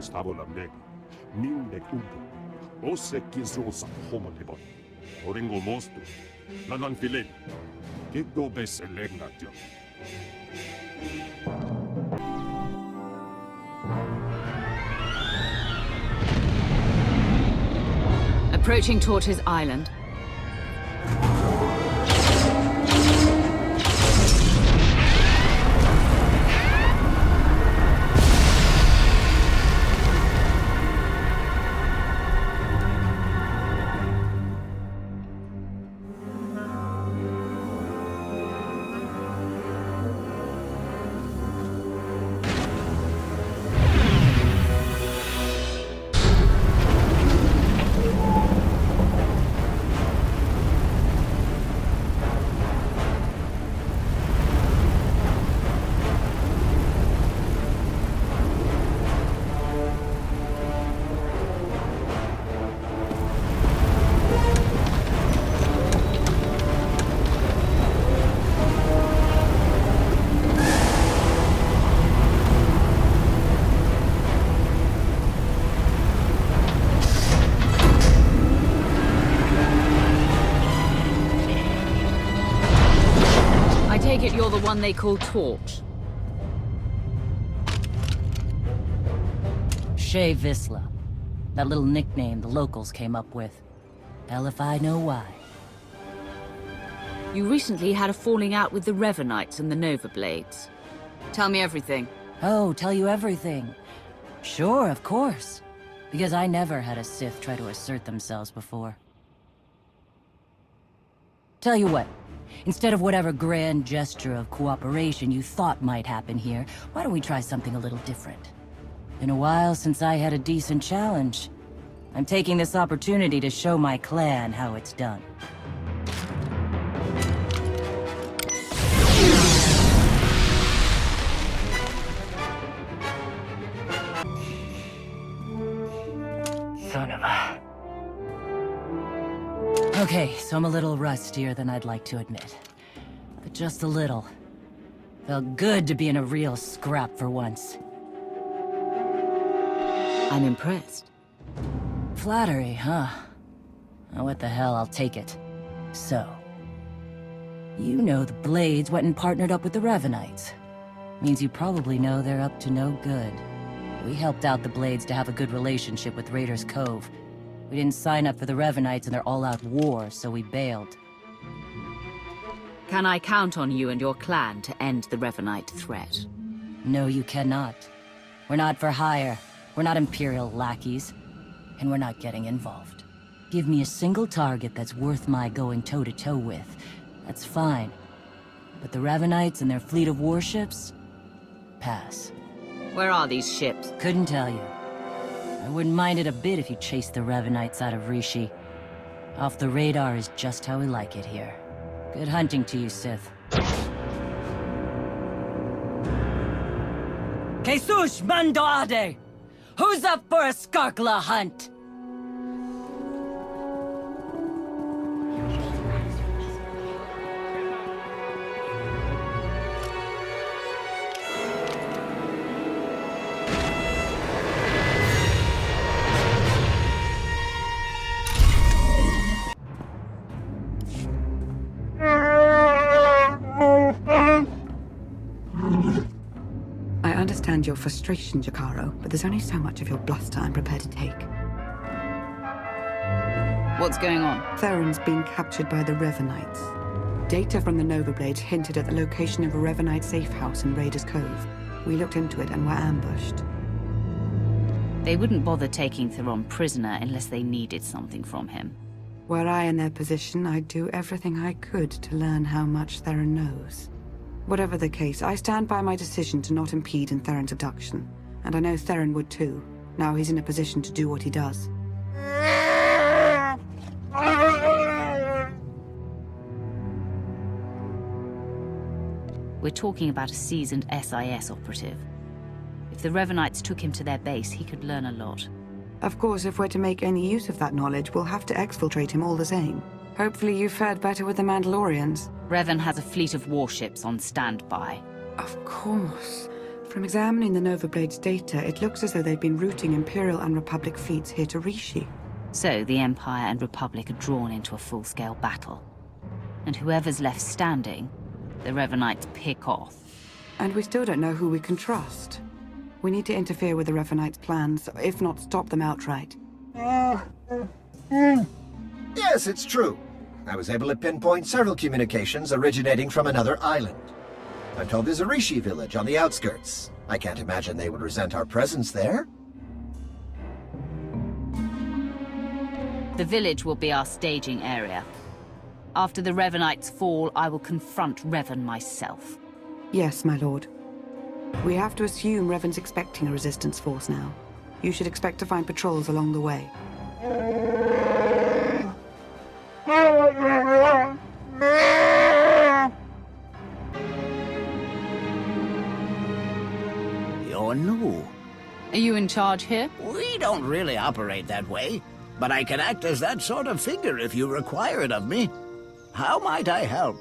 stavo la meg, minde kumpu, osse kizosa homolibon, oringo mostu, nanan filet, kiddo besse legnatio. Approaching Tortoise Island. You're the one they call Torch. Shay Visla. That little nickname the locals came up with. Hell if I know why. You recently had a falling out with the Revanites and the Nova Blades. Tell me everything. Oh, tell you everything. Sure, of course. Because I never had a Sith try to assert themselves before. Tell you what. Instead of whatever grand gesture of cooperation you thought might happen here, why don't we try something a little different? Been a while since I had a decent challenge. I'm taking this opportunity to show my clan how it's done. Son of a... Okay, so I'm a little rustier than I'd like to admit. But just a little. Felt good to be in a real scrap for once. I'm impressed. Flattery, huh? Oh, what the hell, I'll take it. So... You know the Blades went and partnered up with the Revanites. Means you probably know they're up to no good. We helped out the Blades to have a good relationship with Raiders Cove. We didn't sign up for the Revanites in their all-out war, so we bailed. Can I count on you and your clan to end the Revanite threat? No, you cannot. We're not for hire. We're not Imperial lackeys. And we're not getting involved. Give me a single target that's worth my going toe-to-toe with. That's fine. But the Revanites and their fleet of warships? Pass. Where are these ships? Couldn't tell you. I wouldn't mind it a bit if you chased the Revanites out of Rishi. Off the radar is just how we like it here. Good hunting to you, Sith. Jesus Mandoade! Who's up for a Skarkla hunt? I understand your frustration, Jakaro, but there's only so much of your bluster I'm prepared to take. What's going on? Theron's being captured by the Revanites. Data from the Nova Blades hinted at the location of a Revanite safe house in Raiders Cove. We looked into it and were ambushed. They wouldn't bother taking Theron prisoner unless they needed something from him. Were I in their position, I'd do everything I could to learn how much Theron knows. Whatever the case, I stand by my decision to not impede in Theron's abduction. And I know Theron would too. Now he's in a position to do what he does. We're talking about a seasoned SIS operative. If the Revanites took him to their base, he could learn a lot. Of course, if we're to make any use of that knowledge, we'll have to exfiltrate him all the same. Hopefully you fared better with the Mandalorians. Revan has a fleet of warships on standby. Of course. From examining the Nova Blade's data, it looks as though they've been routing Imperial and Republic fleets here to Rishi. So the Empire and Republic are drawn into a full-scale battle. And whoever's left standing, the Revanites pick off. And we still don't know who we can trust. We need to interfere with the Revanites' plans, if not stop them outright. Yes, it's true. I was able to pinpoint several communications originating from another island. I'm told there's a Rishi village on the outskirts. I can't imagine they would resent our presence there. The village will be our staging area. After the Revanites fall, I will confront Revan myself. Yes, my lord. We have to assume Revan's expecting a resistance force now. You should expect to find patrols along the way. You're new. Are you in charge here? We don't really operate that way, but I can act as that sort of figure if you require it of me. How might I help?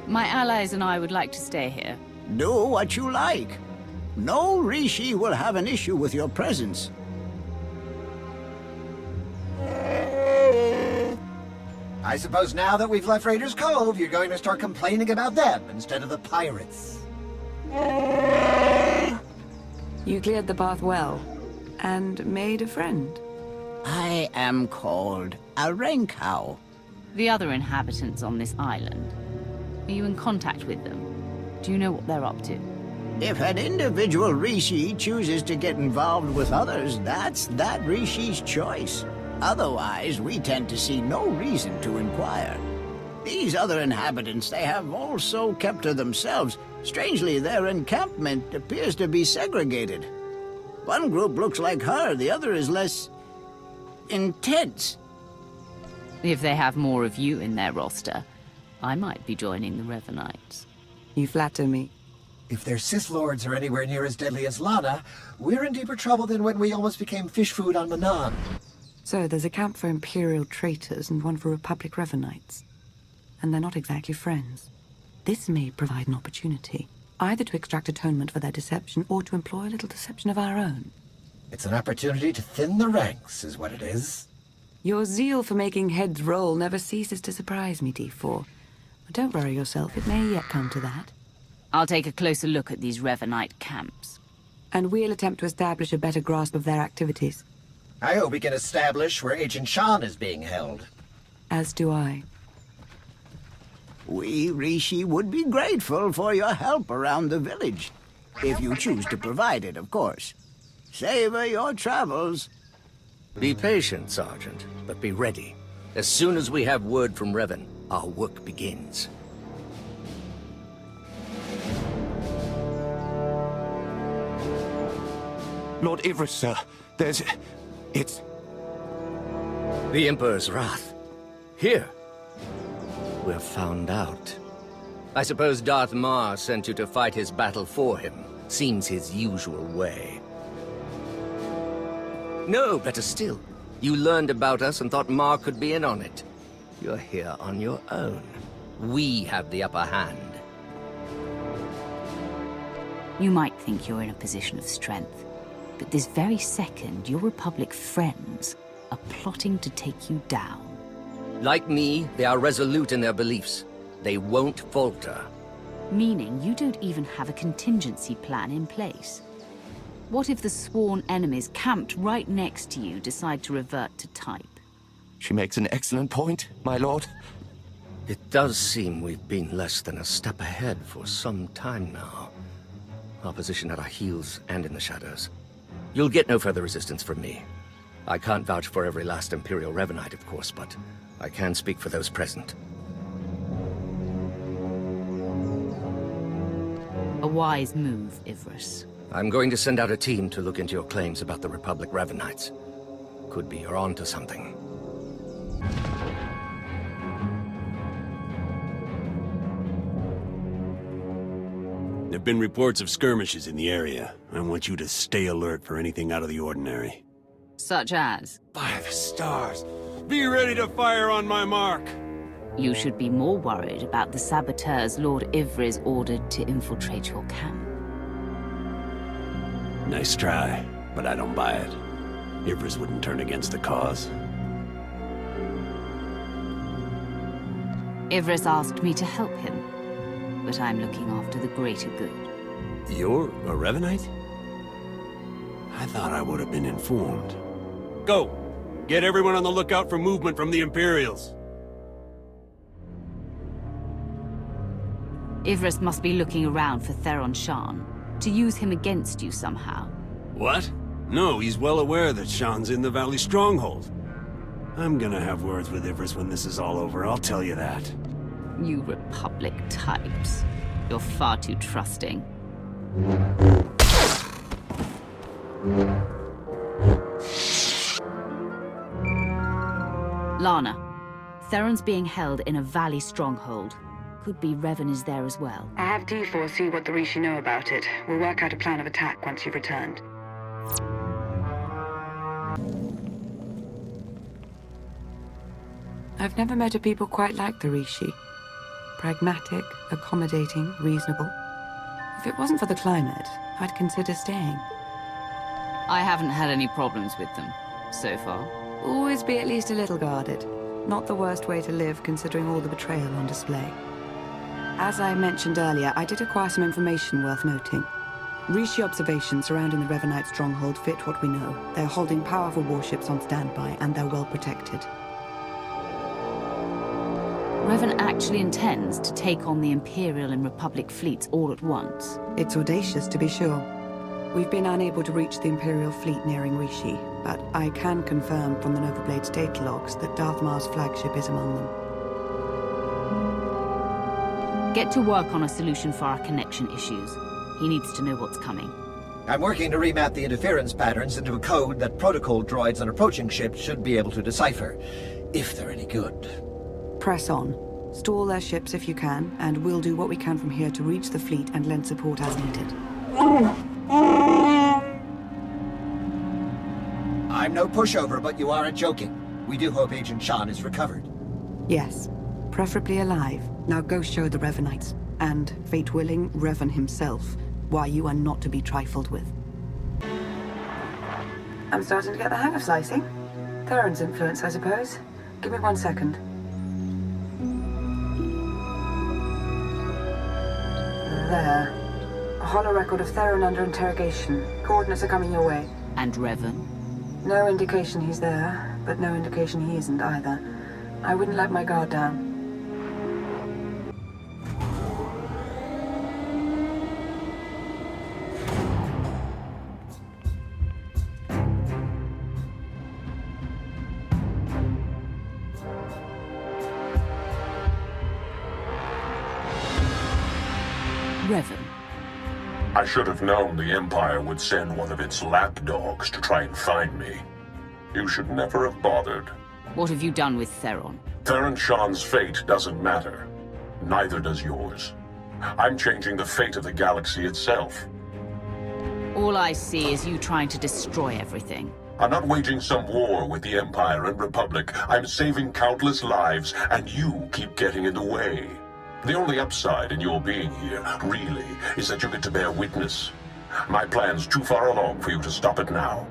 My allies and I would like to stay here. Do what you like. No Rishi will have an issue with your presence. I suppose now that we've left Raiders Cove, you're going to start complaining about them instead of the pirates. You cleared the path well, and made a friend. I am called a Renkau. The other inhabitants on this island, are you in contact with them? Do you know what they're up to? If an individual Rishi chooses to get involved with others, that's that Rishi's choice. Otherwise, we tend to see no reason to inquire. These other inhabitants, they have also kept to themselves. Strangely, their encampment appears to be segregated. One group looks like her, the other is less intense. If they have more of you in their roster, I might be joining the Revanites. You flatter me. If their Sith Lords are anywhere near as deadly as Lana, we're in deeper trouble than when we almost became fish food on Manan. So there's a camp for Imperial traitors and one for Republic Revanites. And they're not exactly friends. This may provide an opportunity, either to extract atonement for their deception or to employ a little deception of our own. It's an opportunity to thin the ranks, is what it is. Your zeal for making heads roll never ceases to surprise me, D4. But don't worry yourself, it may yet come to that. I'll take a closer look at these Revanite camps. And we'll attempt to establish a better grasp of their activities. I hope we can establish where Agent Shan is being held. As do I. We Rishi would be grateful for your help around the village. If you choose to provide it, of course. Savor your travels. Be patient, Sergeant, but be ready. As soon as we have word from Revan, our work begins. Lord Ivris, sir. It's... The Emperor's wrath. Here. We're found out. I suppose Darth Mar sent you to fight his battle for him. Seems his usual way. No, better still. You learned about us and thought Mar could be in on it. You're here on your own. We have the upper hand. You might think you're in a position of strength, but this very second, your Republic friends are plotting to take you down. Like me, they are resolute in their beliefs. They won't falter. Meaning you don't even have a contingency plan in place. What if the sworn enemies camped right next to you decide to revert to type? She makes an excellent point, my lord. It does seem we've been less than a step ahead for some time now. Our position at our heels and in the shadows. You'll get no further resistance from me. I can't vouch for every last Imperial Revanite, of course, but I can speak for those present. A wise move, Ivris. I'm going to send out a team to look into your claims about the Republic Revanites. Could be you're onto something. There've been reports of skirmishes in the area. I want you to stay alert for anything out of the ordinary. Such as? By the stars. Be ready to fire on my mark. You should be more worried about the saboteurs Lord Ivris ordered to infiltrate your camp. Nice try, but I don't buy it. Ivris wouldn't turn against the cause. Ivris asked me to help him, but I'm looking after the greater good. You're a Revanite? I thought I would have been informed. Go! Get everyone on the lookout for movement from the Imperials. Ivris must be looking around for Theron Shan, to use him against you somehow. What? No, he's well aware that Shan's in the Valley Stronghold. I'm gonna have words with Ivris when this is all over, I'll tell you that. You Republic types. You're far too trusting. Lana, Theron's being held in a Valley Stronghold. Could be Revan is there as well. I have D4 see what the Rishi know about it. We'll work out a plan of attack once you've returned. I've never met a people quite like the Rishi. Pragmatic, accommodating, reasonable. If it wasn't for the climate, I'd consider staying. I haven't had any problems with them, so far. Always be at least a little guarded. Not the worst way to live, considering all the betrayal on display. As I mentioned earlier, I did acquire some information worth noting. Rishi observations surrounding the Revanite stronghold fit what we know. They're holding powerful warships on standby, and they're well protected. Revan actually intends to take on the Imperial and Republic fleets all at once. It's audacious, to be sure. We've been unable to reach the Imperial fleet nearing Rishi, but I can confirm from the Novablade's data logs that Darth Marr's flagship is among them. Get to work on a solution for our connection issues. He needs to know what's coming. I'm working to remap the interference patterns into a code that protocol droids on approaching ships should be able to decipher, if they're any good. Press on. Stall their ships if you can, and we'll do what we can from here to reach the fleet and lend support as needed. I'm no pushover, but you aren't joking. We do hope Agent Shan is recovered. Yes. Preferably alive. Now go show the Revanites, and, fate willing, Revan himself, why you are not to be trifled with. I'm starting to get the hang of slicing. Theron's influence, I suppose. Give me 1 second. There. A hollow record of Theron under interrogation. Coordinates are coming your way. And Revan? No indication he's there, but no indication he isn't either. I wouldn't let my guard down. Revan. I should have known the Empire would send one of its lapdogs to try and find me. You should never have bothered. What have you done with Theron? Theron Shan's fate doesn't matter. Neither does yours. I'm changing the fate of the galaxy itself. All I see is you trying to destroy everything. I'm not waging some war with the Empire and Republic. I'm saving countless lives, and you keep getting in the way. The only upside in your being here, really, is that you get to bear witness. My plan's too far along for you to stop it now.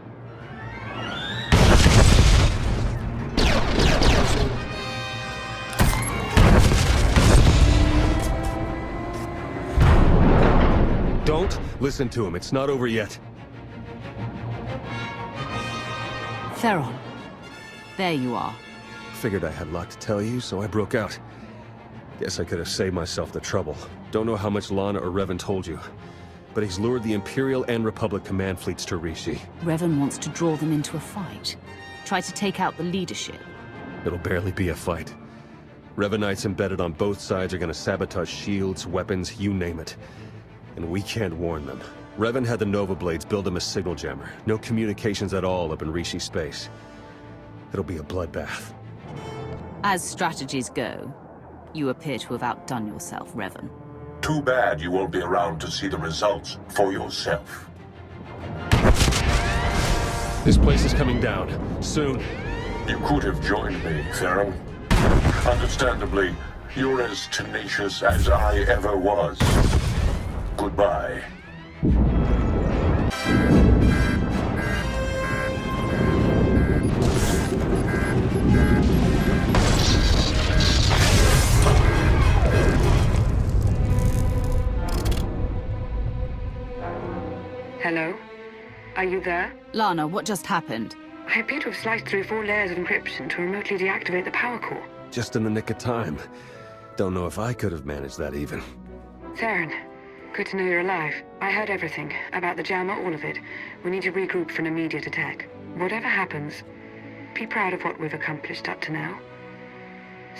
Don't listen to him. It's not over yet. Theron. There you are. Figured I had a lot to tell you, so I broke out. Guess I could have saved myself the trouble. Don't know how much Lana or Revan told you, but he's lured the Imperial and Republic command fleets to Rishi. Revan wants to draw them into a fight. Try to take out the leadership. It'll barely be a fight. Revanites embedded on both sides are gonna sabotage shields, weapons, you name it. And we can't warn them. Revan had the Nova Blades build him a signal jammer. No communications at all up in Rishi space. It'll be a bloodbath. As strategies go, you appear to have outdone yourself, Revan. Too bad you won't be around to see the results for yourself. This place is coming down. Soon. You could have joined me, Theron. Understandably, you're as tenacious as I ever was. Goodbye. Hello? Are you there? Lana, what just happened? I appear to have sliced through 4 layers of encryption to remotely deactivate the power core. Just in the nick of time. Don't know if I could have managed that even. Theron, good to know you're alive. I heard everything. About the jammer, all of it. We need to regroup for an immediate attack. Whatever happens, be proud of what we've accomplished up to now.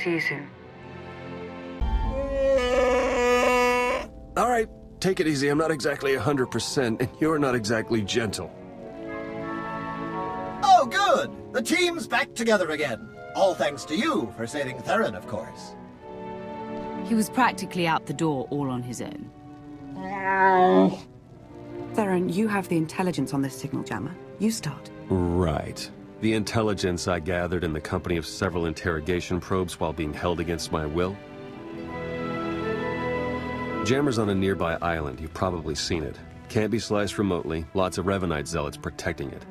See you soon. All right, take it easy. I'm not exactly 100%, and you're not exactly gentle. Oh, good! The team's back together again. All thanks to you for saving Theron, of course. He was practically out the door all on his own. Theron, you have the intelligence on this signal jammer. You start. Right. The intelligence I gathered in the company of several interrogation probes while being held against my will. Jammer's on a nearby island. You've probably seen it. Can't be sliced remotely. Lots of Revanite zealots protecting it.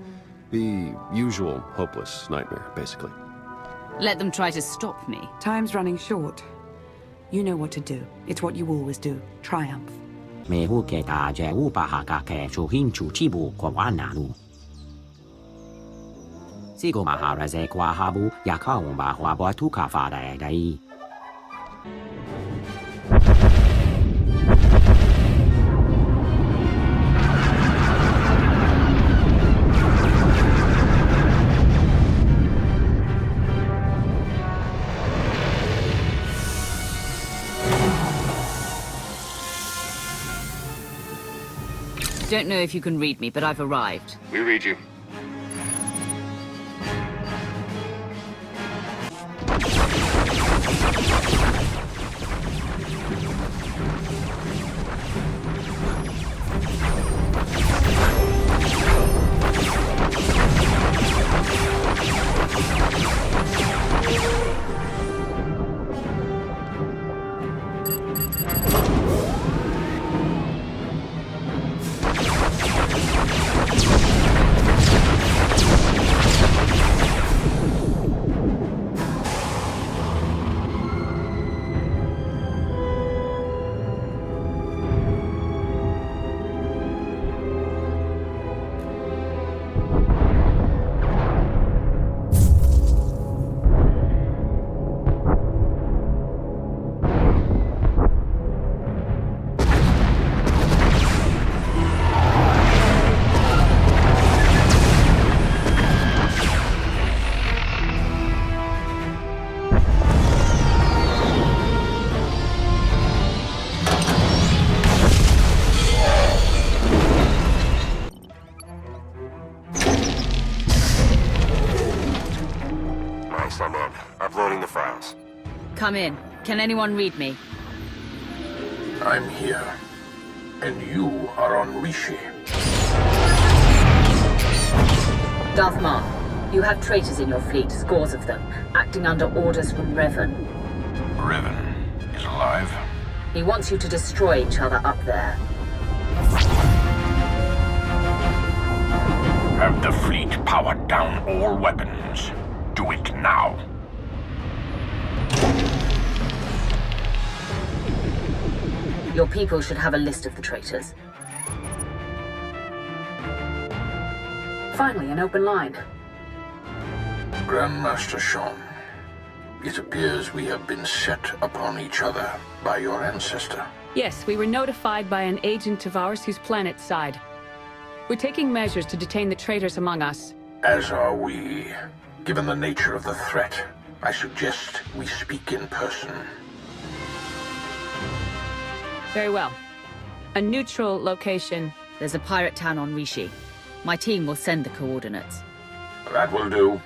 The usual hopeless nightmare, basically. Let them try to stop me. Time's running short. You know what to do. It's what you always do. Triumph. Don't know if you can read me, but I've arrived. We read you. I'm in. Uploading the files. Come in. Can anyone read me? I'm here. And you are on Rishi. Darth Maul, you have traitors in your fleet, scores of them, acting under orders from Revan. Revan is alive? He wants you to destroy each other up there. Have the fleet powered down all weapons. Do it now. Your people should have a list of the traitors. Finally, an open line. Grandmaster Sean, it appears we have been set upon each other by your ancestor. Yes, we were notified by an agent of ours whose planet side. We're taking measures to detain the traitors among us. As are we. Given the nature of the threat, I suggest we speak in person. Very well. A neutral location. There's a pirate town on Rishi. My team will send the coordinates. That will do.